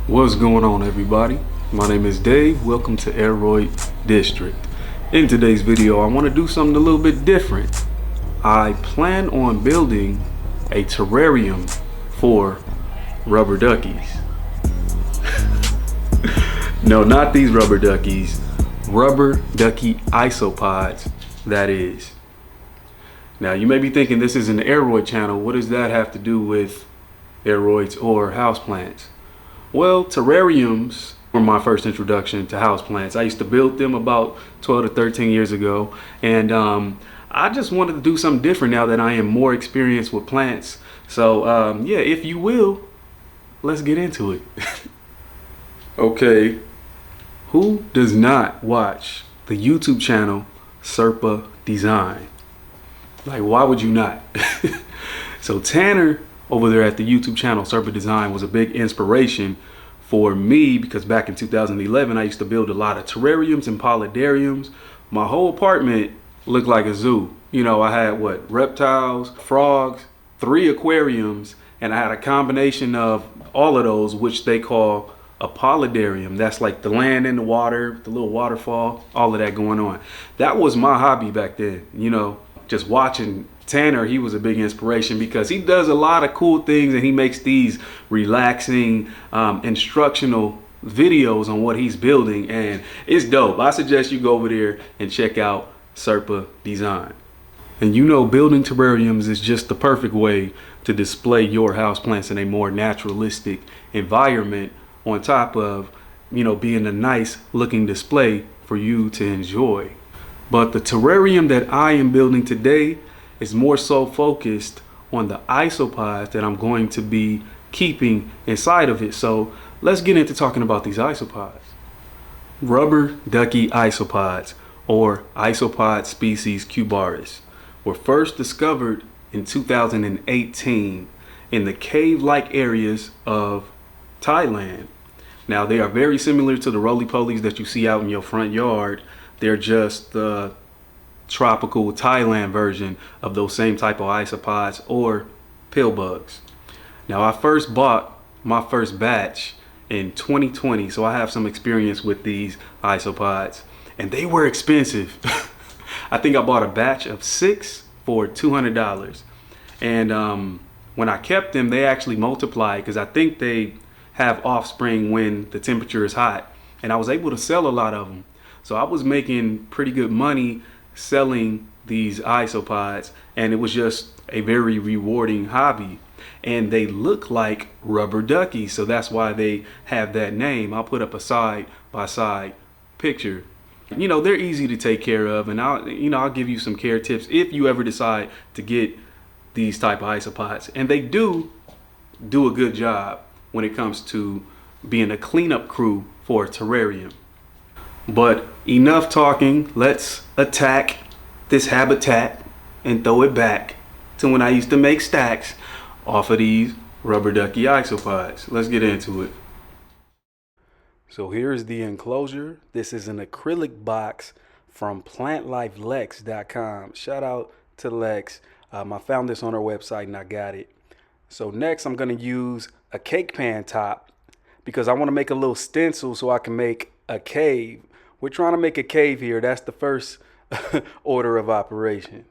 What's going on, everybody? My name is Dave. Welcome to Aeroid District. In today's video, I want to do something a little bit different. I plan on building a terrarium for rubber duckies. No, not these rubber duckies. Rubber ducky isopods, that is. Now, you may be thinking this is an Aeroid channel. What does that have to do with aeroids or houseplants? Well, terrariums were my first introduction to houseplants. I used to build them about 12 to 13 years ago, and I just wanted to do something different now that I am more experienced with plants. So yeah, if you will, let's get into it. Okay, who does not watch the YouTube channel Serpa Design? Like, why would you not? So Tanner over there at the YouTube channel Serpa Design was a big inspiration for me, because back in 2011 I used to build a lot of terrariums and polydariums. My whole apartment looked like a zoo. You know, I had reptiles, frogs, 3 aquariums, and I had a combination of all of those, which they call a polydarium. That's like the land in the water, the little waterfall, all of that going on. That was my hobby back then, you know, just watching Tanner. He was a big inspiration because he does a lot of cool things, and he makes these relaxing, instructional videos on what he's building, and it's dope. I suggest you go over there and check out Serpa Design. And you know, building terrariums is just the perfect way to display your houseplants in a more naturalistic environment, on top of, you know, being a nice looking display for you to enjoy. But the terrarium that I am building today is more so focused on the isopods that I'm going to be keeping inside of it. So let's get into talking about these isopods. Rubber ducky isopods, or Isopod species Cubaris, were first discovered in 2018 in the cave-like areas of Thailand. Now, they are very similar to the roly-polies that you see out in your front yard. They're just the tropical Thailand version of those same type of isopods, or pill bugs. Now, I first bought my first batch in 2020, so I have some experience with these isopods, and they were expensive. I think I bought a batch of 6 for $200, and when I kept them, they actually multiplied, because I think they have offspring when the temperature is hot, and I was able to sell a lot of them. So I was making pretty good money selling these isopods, and it was just a very rewarding hobby. And they look like rubber duckies, so that's why they have that name. I'll put up a side by side picture. You know, they're easy to take care of, and I'll give you some care tips if you ever decide to get these type of isopods. And they do a good job when it comes to being a cleanup crew for a terrarium. But enough talking, let's attack this habitat and throw it back to when I used to make stacks off of these rubber ducky isopods. Let's get into it. So here's the enclosure. This is an acrylic box from plantlifelex.com. Shout out to Lex. I found this on our website and I got it. So next I'm going to use a cake pan top, because I want to make a little stencil so I can make a cave. We're trying to make a cave here. That's the first order of operation.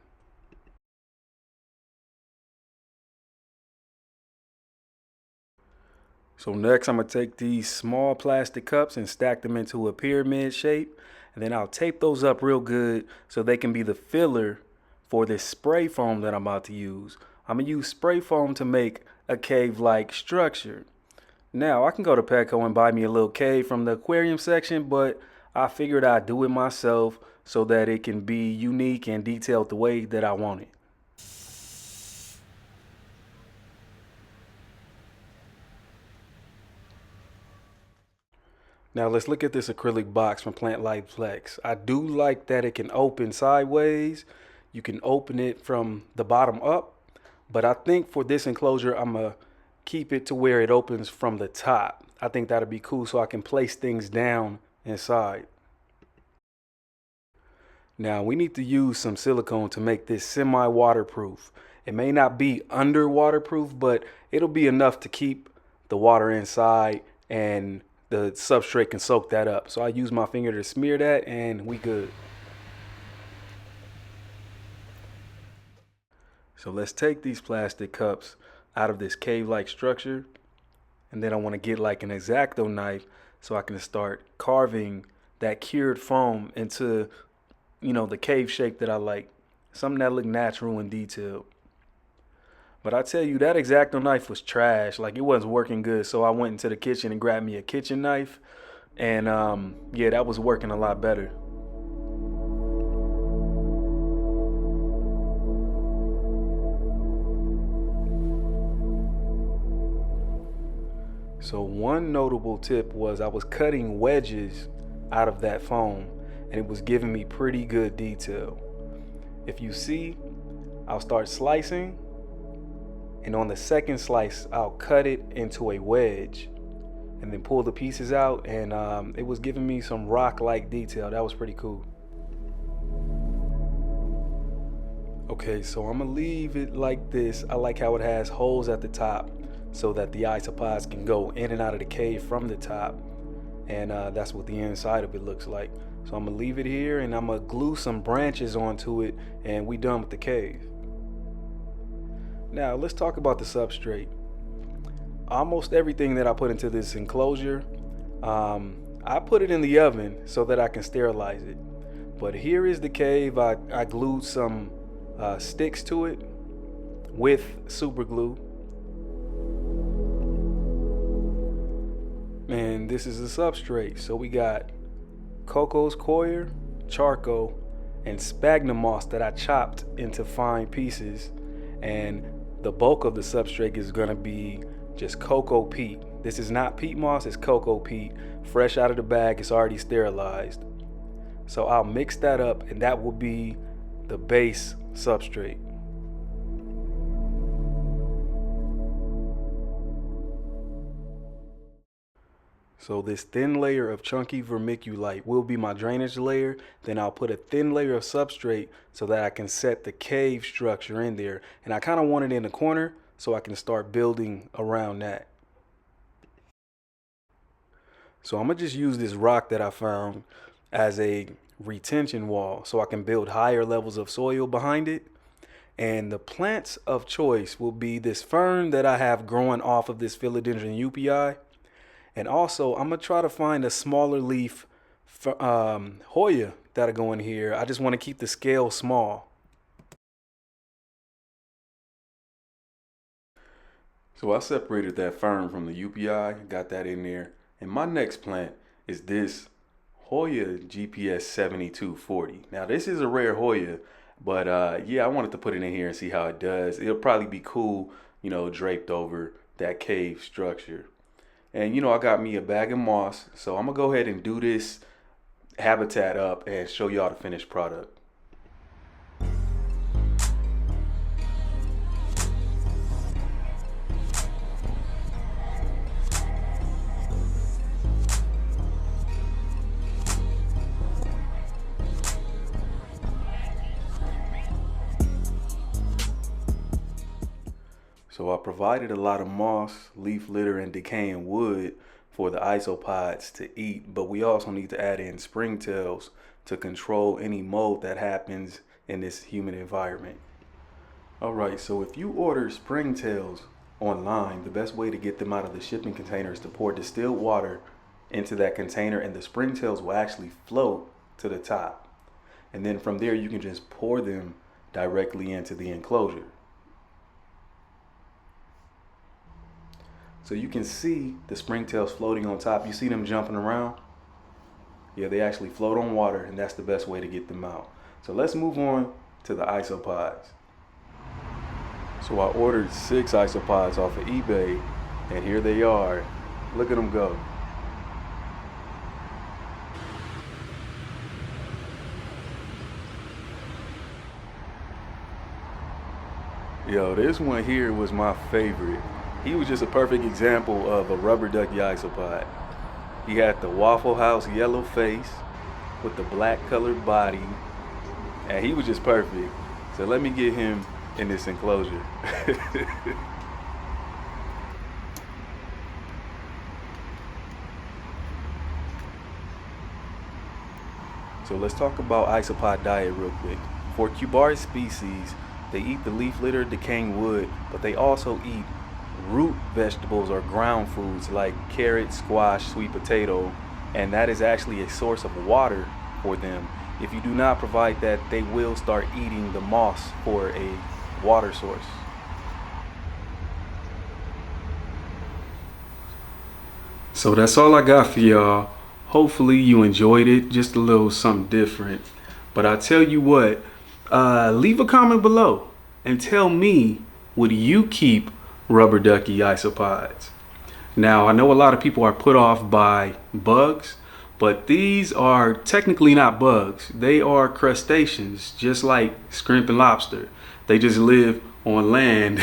So next I'm going to take these small plastic cups and stack them into a pyramid shape, and then I'll tape those up real good so they can be the filler for this spray foam that I'm about to use. I'm going to use spray foam to make a cave-like structure. Now, I can go to Petco and buy me a little cave from the aquarium section, but I figured I'd do it myself so that it can be unique and detailed the way that I want it. Now let's look at this acrylic box from Plant Life Flex. I do like that it can open sideways. You can open it from the bottom up, but I think for this enclosure, I'm gonna keep it to where it opens from the top. I think that'd be cool, so I can place things down inside. Now we need to use some silicone to make this semi-waterproof. It may not be under waterproof, but it'll be enough to keep the water inside and the substrate can soak that up. So I use my finger to smear that and we good. So let's take these plastic cups out of this cave-like structure, and then I want to get like an X-Acto knife so I can start carving that cured foam into, the cave shape that I like. Something that look natural and detailed. But I tell you, that X-Acto knife was trash. Like, it wasn't working good. So I went into the kitchen and grabbed me a kitchen knife. And yeah, that was working a lot better. So one notable tip was I was cutting wedges out of that foam, and it was giving me pretty good detail. If you see, I'll start slicing, and on the second slice, I'll cut it into a wedge and then pull the pieces out, and it was giving me some rock-like detail. That was pretty cool. Okay, so I'm gonna leave it like this. I like how it has holes at the top so that the isopods can go in and out of the cave from the top, and that's what the inside of it looks like. So I'm gonna leave it here, and I'm gonna glue some branches onto it, and we done with the cave. Now let's talk about the substrate. Almost everything that I put into this enclosure, I put it in the oven so that I can sterilize it. But here is the cave. I glued some sticks to it with super glue. And this is the substrate. So we got Coco's coir, charcoal, and sphagnum moss that I chopped into fine pieces. And the bulk of the substrate is gonna be just cocoa peat. This is not peat moss, it's cocoa peat. Fresh out of the bag, it's already sterilized. So I'll mix that up, and that will be the base substrate. So this thin layer of chunky vermiculite will be my drainage layer. Then I'll put a thin layer of substrate so that I can set the cave structure in there. And I kind of want it in the corner so I can start building around that. So I'm gonna just use this rock that I found as a retention wall so I can build higher levels of soil behind it. And the plants of choice will be this fern that I have growing off of this philodendron UPI. And also, I'm going to try to find a smaller leaf Hoya that'll go in here. I just want to keep the scale small. So I separated that fern from the UPI, got that in there. And my next plant is this Hoya GPS 7240. Now, this is a rare Hoya, but yeah, I wanted to put it in here and see how it does. It'll probably be cool, draped over that cave structure. And I got me a bag of moss, so I'm gonna go ahead and do this habitat up and show y'all the finished product. So I provided a lot of moss, leaf litter, and decaying wood for the isopods to eat, but we also need to add in springtails to control any mold that happens in this humid environment. Alright, so if you order springtails online, the best way to get them out of the shipping container is to pour distilled water into that container, and the springtails will actually float to the top. And then from there you can just pour them directly into the enclosure. So you can see the springtails floating on top. You see them jumping around? Yeah, they actually float on water, and that's the best way to get them out. So let's move on to the isopods. So I ordered 6 isopods off of eBay, and here they are. Look at them go. Yo, this one here was my favorite. He was just a perfect example of a rubber ducky isopod. He had the Waffle House yellow face with the black colored body, and he was just perfect. So let me get him in this enclosure. So let's talk about isopod diet real quick. For Cubaris species, they eat the leaf litter, decaying wood, but they also eat root vegetables or ground foods like carrot, squash, sweet potato, and that is actually a source of water for them. If you do not provide that, they will start eating the moss for a water source. So that's all I got for y'all. Hopefully you enjoyed it, just a little something different. But I tell you what, leave a comment below and tell me, would you keep rubber ducky isopods? Now, I know a lot of people are put off by bugs, but these are technically not bugs. They are crustaceans, just like shrimp and lobster. They just live on land.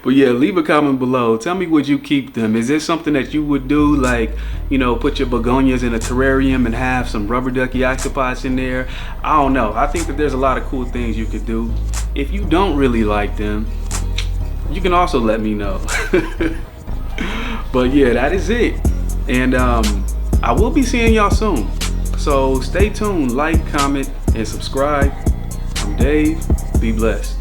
But yeah, leave a comment below. Tell me, would you keep them? Is this something that you would do? Like, you know, put your begonias in a terrarium and have some rubber ducky isopods in there? I don't know. I think that there's a lot of cool things you could do. If you don't really like them, you can also let me know. But yeah, that is it. And I will be seeing y'all soon. So stay tuned, like, comment, and subscribe. I'm Dave. Be blessed.